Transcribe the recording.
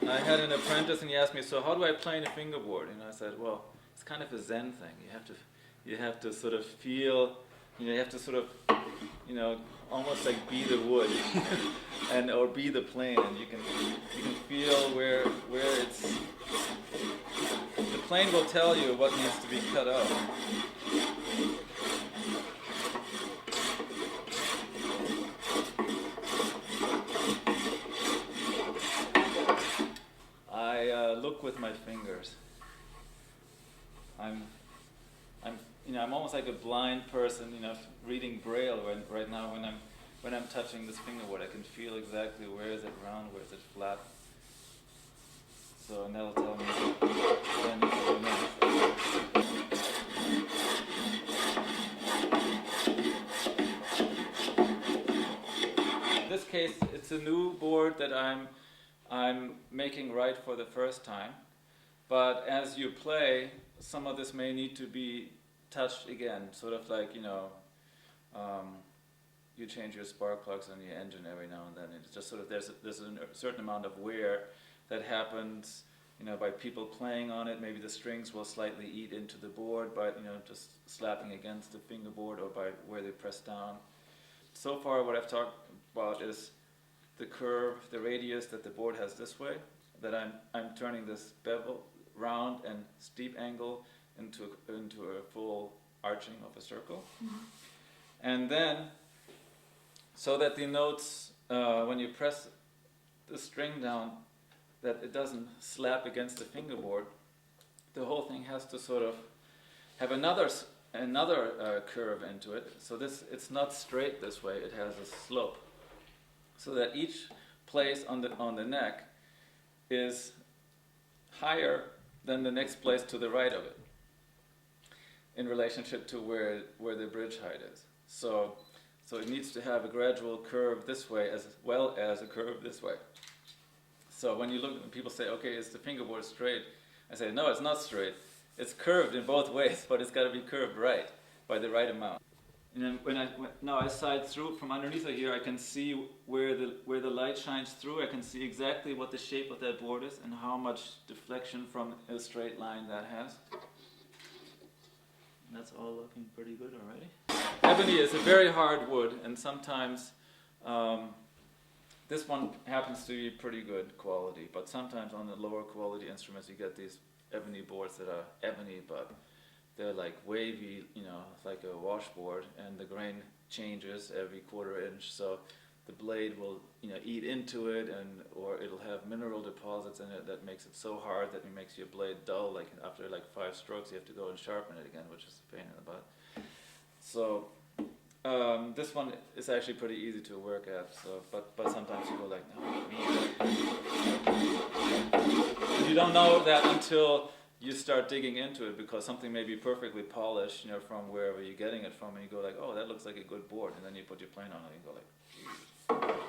I had an apprentice, and he asked me, "So how do I play in a fingerboard?" And I said, "Well, it's kind of a Zen thing. You have to sort of feel, you have to sort of, almost like be the wood, and or be the plane, and you can feel where it's. The plane will tell you what needs to be cut out." I look with my fingers. I'm almost like a blind person, reading Braille right now when I'm touching this fingerboard. I can feel exactly where is it round, where is it flat. So, and that'll tell me what I need to do next. In this case, it's a new board that I'm making right for the first time. But as you play, some of this may need to be touched again, sort of like, you change your spark plugs on your engine every now and then. It's just sort of, there's a certain amount of wear that happens, by people playing on it. Maybe the strings will slightly eat into the board by, just slapping against the fingerboard or by where they press down. So far what I've talked about is the curve, the radius that the board has this way, that I'm turning this bevel round and steep angle into a full arching of a circle. Mm-hmm. And then, so that the notes, when you press the string down, that it doesn't slap against the fingerboard, the whole thing has to sort of have another curve into it. So it's not straight this way, it has a slope. So that each place on the neck is higher than the next place to the right of it, in relationship to where the bridge height is. So it needs to have a gradual curve this way as well as a curve this way. So when people say, "Okay, is the fingerboard straight?" I say, "No, it's not straight. It's curved in both ways, but it's got to be curved right, by the right amount." And then now I side through from underneath of here, I can see where the light shines through. I can see exactly what the shape of that board is and how much deflection from a straight line that has. And that's all looking pretty good already. Ebony is a very hard wood, and sometimes this one happens to be pretty good quality, but sometimes on the lower quality instruments you get these ebony boards that are ebony, but they're like wavy, like a washboard, and the grain changes every quarter inch, so the blade will, eat into it, or it'll have mineral deposits in it that makes it so hard that it makes your blade dull. Like after 5 strokes, you have to go and sharpen it again, which is a pain in the butt. So this one is actually pretty easy to work at. So, but sometimes you go like, "No, you don't know that until you start digging into it, because something may be perfectly polished, from wherever you're getting it from, and you go like, "Oh, that looks like a good board," and then you put your plane on it and you go like, "Geez."